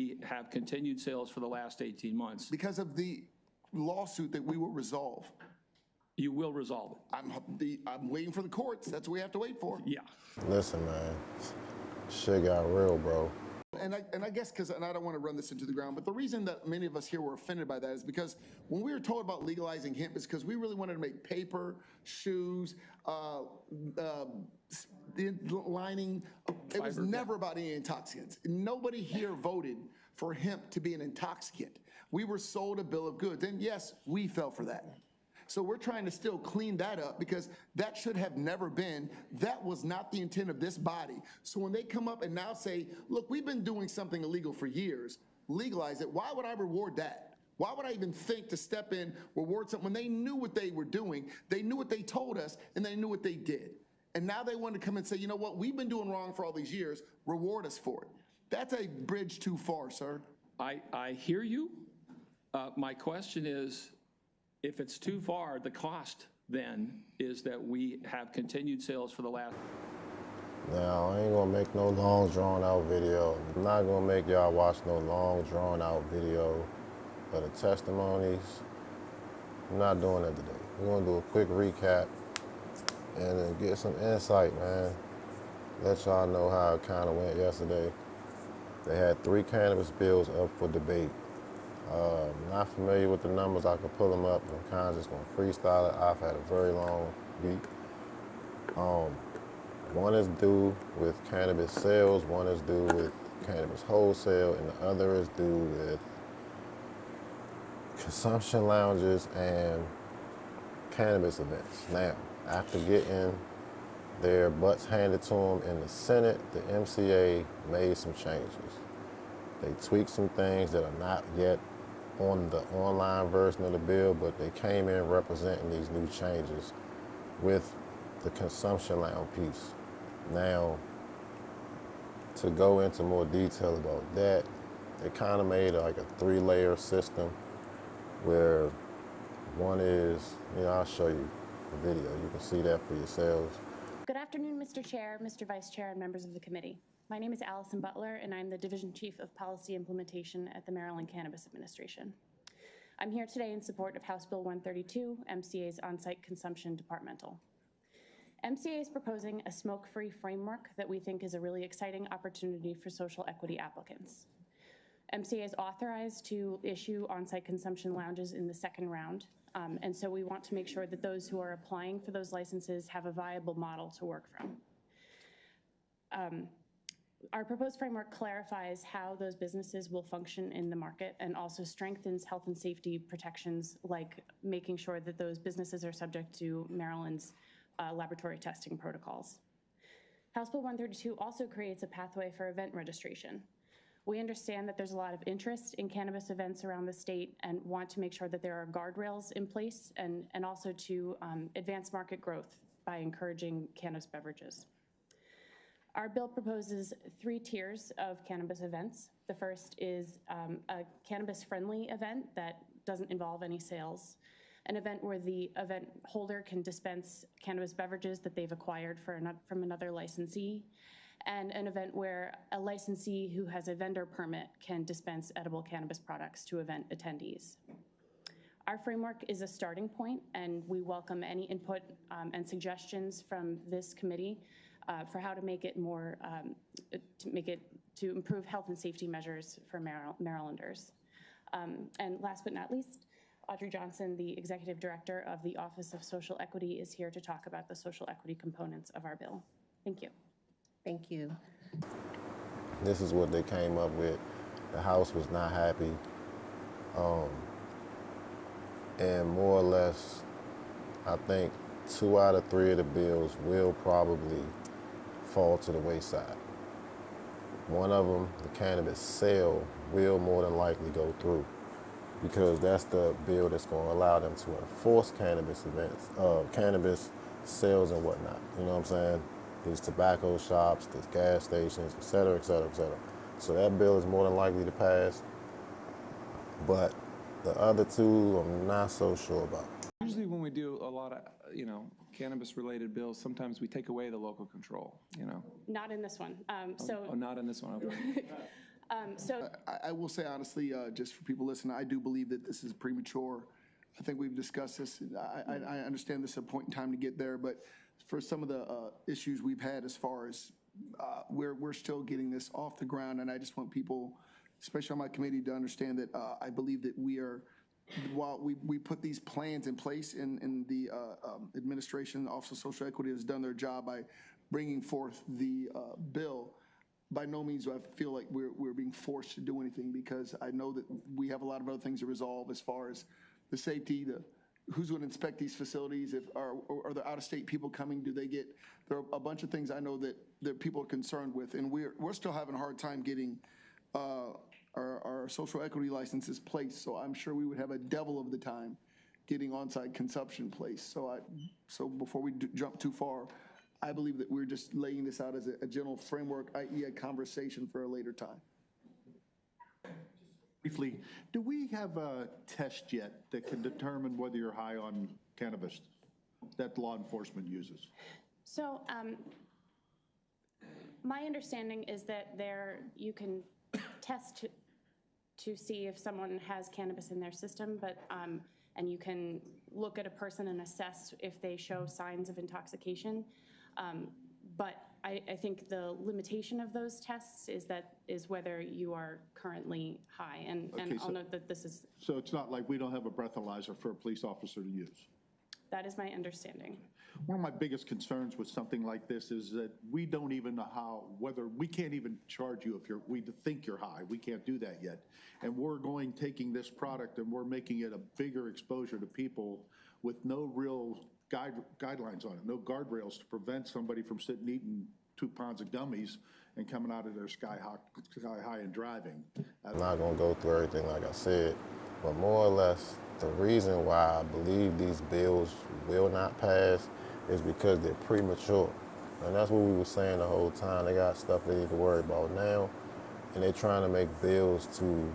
we have continued sales for the last 18 months. Because of the lawsuit that we will resolve. You will resolve it. I'm waiting for the courts. That's what we have to wait for. Yeah. Listen, man, shit got real, bro. And I guess and I don't want to run this into the ground, but the reason that many of us here were offended by that is because when we were told about legalizing hemp, it's because we really wanted to make paper, shoes, the lining. It was never about any intoxicants. Nobody here voted for hemp to be an intoxicant. We were sold a bill of goods, and yes, we fell for that. So we're trying to still clean that up because that should have never been. That was not the intent of this body. So when they come up and now say, look, we've been doing something illegal for years, legalize it, why would I reward that? Why would I even think to step in, reward something when they knew what they were doing, they knew what they told us, and they knew what they did. And now they want to come and say, you know what, we've been doing wrong for all these years, reward us for it. That's a bridge too far, sir. I hear you. My question is, if it's too far, the cost then is that we have continued sales for the last. Now, I ain't gonna make no long drawn out video. I'm not gonna make y'all watch no long drawn out video of the testimonies. I'm not doing that today. We're gonna do a quick recap and then get some insight, man. Let y'all know how it kind of went yesterday. They had 3 cannabis bills up for debate. Not familiar with the numbers, I could pull them up. I'm kind of just gonna freestyle it. I've had a very long week. One is due with cannabis sales, one is due with cannabis wholesale, and the other is due with consumption lounges and cannabis events. Now, after getting their butts handed to them in the Senate, the MCA made some changes. They tweaked some things that are not yet on the online version of the bill, but they came in representing these new changes with the consumption lounge piece. Now, to go into more detail about that, they kind of made like a 3-layer system where one is, I'll show you the video. You can see that for yourselves. Good afternoon, Mr. Chair, Mr. Vice Chair, and members of the committee. My name is Allison Butler, and I'm the Division Chief of Policy Implementation at the Maryland Cannabis Administration. I'm here today in support of House Bill 132, MCA's on-site consumption departmental. MCA is proposing a smoke-free framework that we think is a really exciting opportunity for social equity applicants. MCA is authorized to issue on-site consumption lounges in the second round, and so we want to make sure that those who are applying for those licenses have a viable model to work from. Our proposed framework clarifies how those businesses will function in the market and also strengthens health and safety protections, like making sure that those businesses are subject to Maryland's laboratory testing protocols. House Bill 132 also creates a pathway for event registration. We understand that there's a lot of interest in cannabis events around the state and want to make sure that there are guardrails in place and also to advance market growth by encouraging cannabis beverages. Our bill proposes 3 tiers of cannabis events. The first is a cannabis-friendly event that doesn't involve any sales, an event where the event holder can dispense cannabis beverages that they've acquired from another licensee, and an event where a licensee who has a vendor permit can dispense edible cannabis products to event attendees. Our framework is a starting point, and we welcome any input and suggestions from this committee for how to make it more, to improve health and safety measures for Marylanders. And last but not least, Audrey Johnson, the Executive Director of the Office of Social Equity, is here to talk about the social equity components of our bill. Thank you. Thank you. This is what they came up with. The House was not happy. And more or less, I think 2 out of 3 of the bills will probably fall to the wayside. One of them, the cannabis sale, will more than likely go through because that's the bill that's going to allow them to enforce cannabis events, cannabis sales and whatnot. You know what I'm saying? These tobacco shops, these gas stations, et cetera, et cetera, et cetera. So that bill is more than likely to pass, but the other 2 I'm not so sure about. Usually when we do a lot of, cannabis-related bills, sometimes we take away the local control, Not in this one. Oh, not in this one, okay. So I will say honestly, just for people listening, I do believe that this is premature. I think we've discussed this. I understand this is a point in time to get there, but for some of the issues we've had as far as we're still getting this off the ground, and I just want people, especially on my committee, to understand that I believe that we are, while we put these plans in place in the administration, the Office of Social Equity has done their job by bringing forth the bill. By no means do I feel like we're being forced to do anything, because I know that we have a lot of other things to resolve as far as the safety, who's going to inspect these facilities, if are there out-of-state people coming, there are a bunch of things I know that people are concerned with, and we're still having a hard time getting our social equity licenses placed, so I'm sure we would have a devil of the time getting on-site consumption placed. So before we jump too far, I believe that we're just laying this out as a general framework, i.e. a conversation for a later time. Briefly, do we have a test yet that can determine whether you're high on cannabis that law enforcement uses? So my understanding is that you can test to see if someone has cannabis in their system, but and you can look at a person and assess if they show signs of intoxication. But I think the limitation of those tests is whether you are currently high. And I'll note that this is. So it's not like we don't have a breathalyzer for a police officer to use? That is my understanding. One of my biggest concerns with something like this is that we don't even know we can't even charge you if we think you're high. We can't do that yet. And we're taking this product and we're making it a bigger exposure to people with no real guidelines on it, no guardrails to prevent somebody from sitting eating 2 pounds of gummies and coming out of their sky high and driving. I'm not going to go through everything like I said, but more or less the reason why I believe these bills will not pass is because they're premature. And that's what we were saying the whole time. They got stuff they need to worry about now, and they're trying to make bills to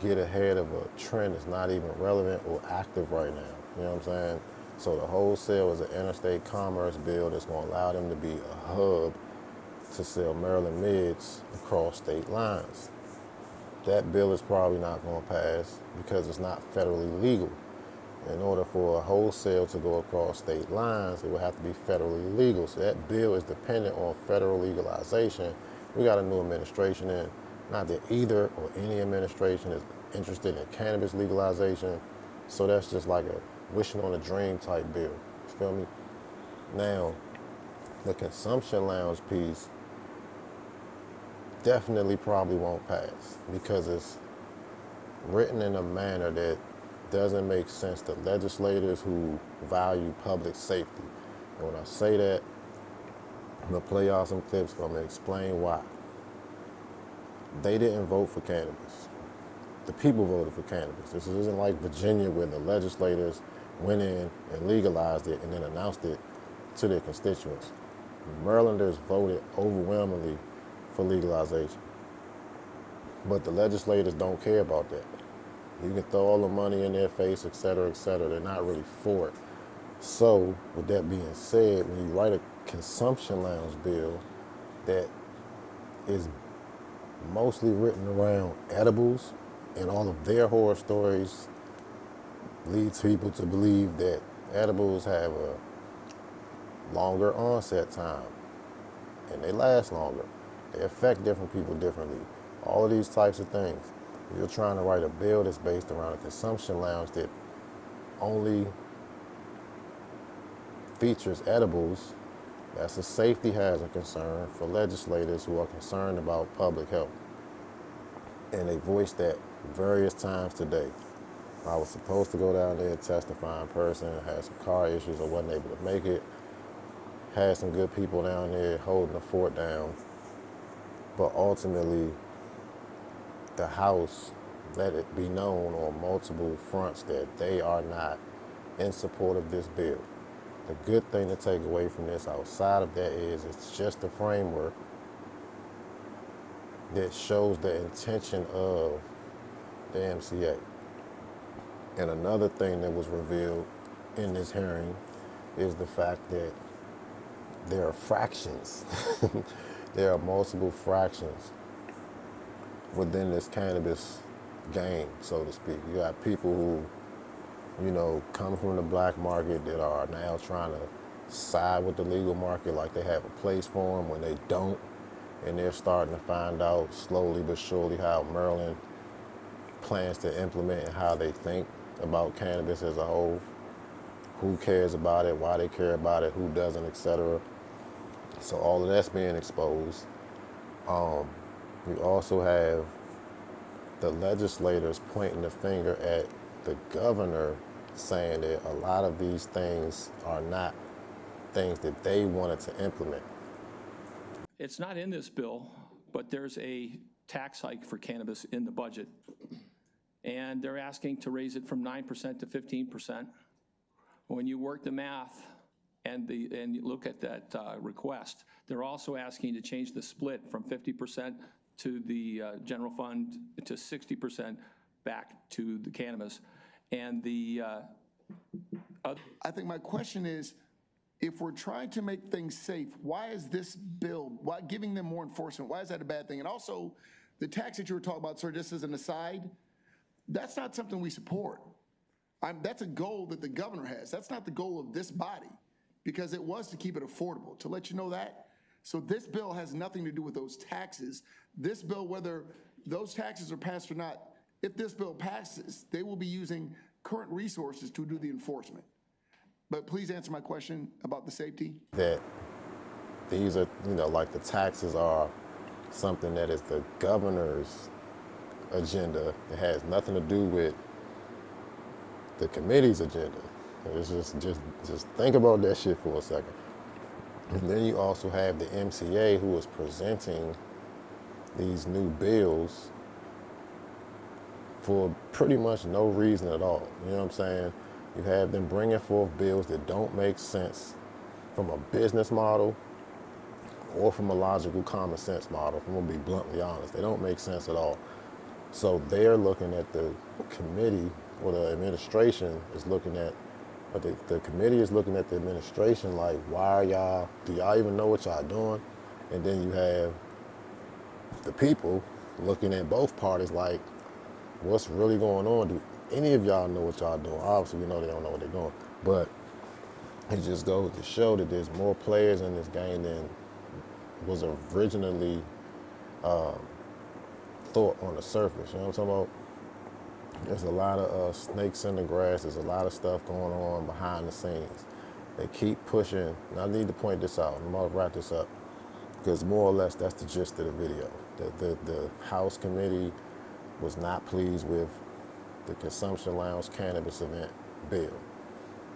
get ahead of a trend that's not even relevant or active right now. You know what I'm saying? So the wholesale is an interstate commerce bill that's going to allow them to be a hub to sell Maryland mids across state lines. That bill is probably not going to pass because it's not federally legal. In order for a wholesale to go across state lines, it would have to be federally legal. So that bill is dependent on federal legalization. We got a new administration in. Not that either or any administration is interested in cannabis legalization. So that's just like a wishing on a dream type bill. You feel me? Now, the consumption lounge piece definitely probably won't pass because it's written in a manner that doesn't make sense to legislators who value public safety. And when I say that, I'm gonna play y'all some clips, but I'm gonna explain why. They didn't vote for cannabis. The people voted for cannabis. This isn't like Virginia where the legislators went in and legalized it and then announced it to their constituents. Marylanders voted overwhelmingly for legalization. But the legislators don't care about that. You can throw all the money in their face, et cetera, they're not really for it. So, with that being said, when you write a consumption lounge bill that is mostly written around edibles, and all of their horror stories leads people to believe that edibles have a longer onset time and they last longer. They affect different people differently. All of these types of things. You're trying to write a bill that's based around a consumption lounge that only features edibles. That's a safety hazard concern for legislators who are concerned about public health. And they voiced that various times today. I was supposed to go down there and testify in person, had some car issues, I wasn't able to make it. Had some good people down there holding the fort down. But ultimately, the House let it be known on multiple fronts that they are not in support of this bill. The good thing to take away from this outside of that is it's just a framework that shows the intention of the MCA. And another thing that was revealed in this hearing is the fact that there are fractions. There are multiple fractions within this cannabis game, so to speak. You got people who, you know, come from the black market that are now trying to side with the legal market like they have a place for them when they don't. And they're starting to find out slowly but surely how Maryland plans to implement and how they think about cannabis as a whole. Who cares about it, why they care about it, who doesn't, etc. So all of that's being exposed. You also have the legislators pointing the finger at the governor, saying that a lot of these things are not things that they wanted to implement. It's not in this bill, but there's a tax hike for cannabis in the budget. And they're asking to raise it from 9% to 15%. When you work the math and you look at that request, they're also asking to change the split from 50% to the general fund to 60% back to the cannabis. And I think my question is, if we're trying to make things safe, why is this bill, why giving them more enforcement, why is that a bad thing? And also, the tax that you were talking about, sir, just as an aside, that's not something we support. That's a goal that the governor has. That's not the goal of this body, because it was to keep it affordable, to let you know that. So this bill has nothing to do with those taxes. This bill, whether those taxes are passed or not, if this bill passes, they will be using current resources to do the enforcement. But please answer my question about the safety. That these are, you know, like the taxes are something that is the governor's agenda. It has nothing to do with the committee's agenda. It's just think about that shit for a second. And then you also have the MCA who is presenting these new bills for pretty much no reason at all. You know what I'm saying? You have them bringing forth bills that don't make sense from a business model or from a logical common sense model. I'm gonna be bluntly honest. They don't make sense at all. So they're looking at the committee, or the administration is looking at, but the committee is looking at the administration like, why are do y'all even know what y'all doing? And then you have the people looking at both parties like, what's really going on? Do any of y'all know what y'all doing? Obviously, we know they don't know what they're doing, but it just goes to show that there's more players in this game than was originally thought on the surface. You know what I'm talking about? There's a lot of snakes in the grass. There's a lot of stuff going on behind the scenes. They keep pushing. And I need to point this out. I'm about to wrap this up, because more or less that's the gist of the video. The House committee was not pleased with the consumption lounge cannabis event bill.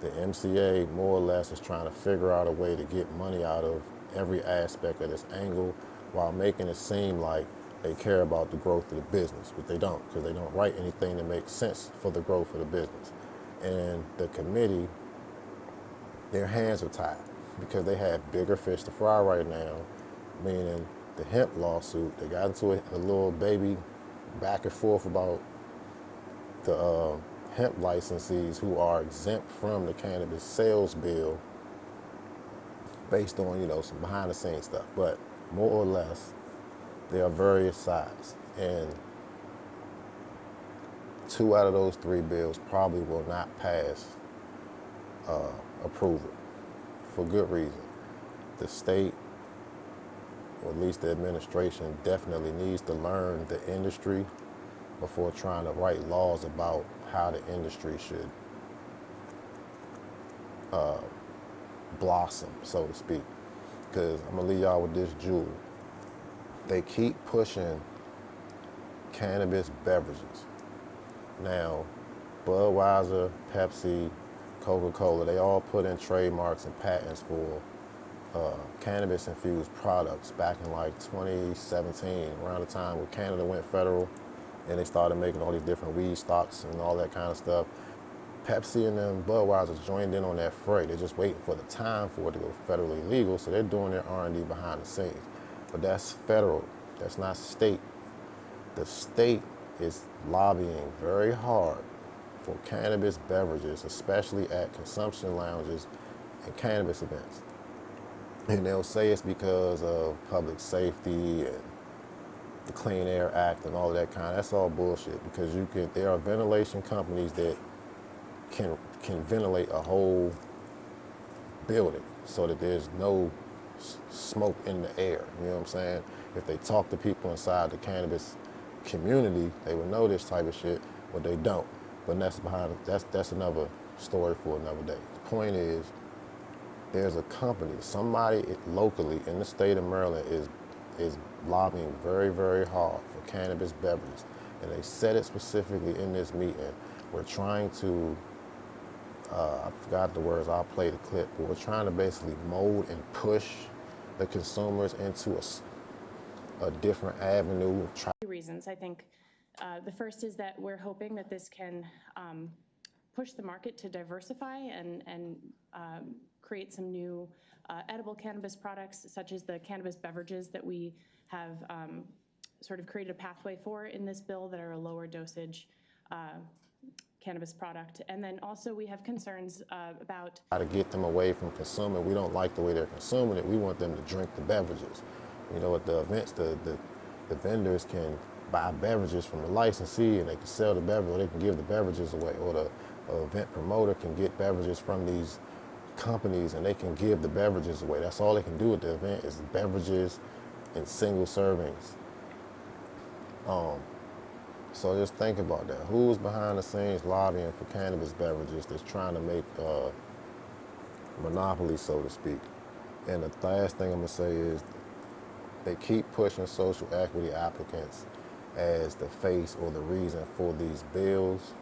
The MCA more or less is trying to figure out a way to get money out of every aspect of this angle while making it seem like they care about the growth of the business, but they don't, because they don't write anything that makes sense for the growth of the business. And the committee, their hands are tied because they have bigger fish to fry right now, meaning the hemp lawsuit. They got into a little baby back and forth about the hemp licensees who are exempt from the cannabis sales bill based on, you know, some behind the scenes stuff. But more or less, there are various sides, and 2 out of those 3 bills probably will not pass approval for good reason. The state, or at least the administration, definitely needs to learn the industry before trying to write laws about how the industry should blossom, so to speak. Because I'm gonna leave y'all with this jewel. They keep pushing cannabis beverages. Now, Budweiser, Pepsi, Coca-Cola, they all put in trademarks and patents for cannabis-infused products back in like 2017, around the time when Canada went federal and they started making all these different weed stocks and all that kind of stuff. Pepsi and then Budweiser joined in on that fray. They're just waiting for the time for it to go federally legal, so they're doing their R&D behind the scenes. But that's federal, that's not state. The state is lobbying very hard for cannabis beverages, especially at consumption lounges and cannabis events. And they'll say it's because of public safety and the Clean Air Act and all of that kind. That's all bullshit because there are ventilation companies that can ventilate a whole building so that there's no smoke in the air. You know what I'm saying? If they talk to people inside the cannabis community, they would know this type of shit, but they don't. But that's another story for another day. The point is, there's a company, somebody locally in the state of Maryland is lobbying very, very hard for cannabis beverages. And they said it specifically in this meeting. We're trying to, I forgot the words, I'll play the clip, but we're trying to basically mold and push the consumers into a different avenue. Reasons. I think the first is that we're hoping that this can push the market to diversify and create some new edible cannabis products, such as the cannabis beverages that we have sort of created a pathway for in this bill that are a lower dosage cannabis product. And then also we have concerns about how to get them away from consuming. We don't like the way they're consuming it. We want them to drink the beverages. You know, at the events, the vendors can buy beverages from the licensee and they can sell the beverage, or they can give the beverages away, or the event promoter can get beverages from these companies and they can give the beverages away. That's all they can do at the event is beverages in single servings. So just think about that. Who's behind the scenes lobbying for cannabis beverages that's trying to make monopoly, so to speak? And the last thing I'm gonna say is they keep pushing social equity applicants as the face or the reason for these bills,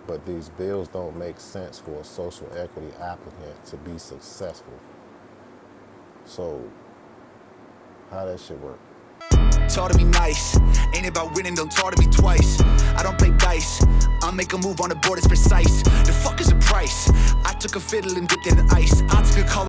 but these bills don't make sense for a social equity applicant to be successful. So how that shit work? Talk to me nice, ain't about winning, don't talk to me twice. I don't play dice, I'll make a move on the board, it's precise. The fuck is the price? I took a fiddle and dipped it in ice. I took a call.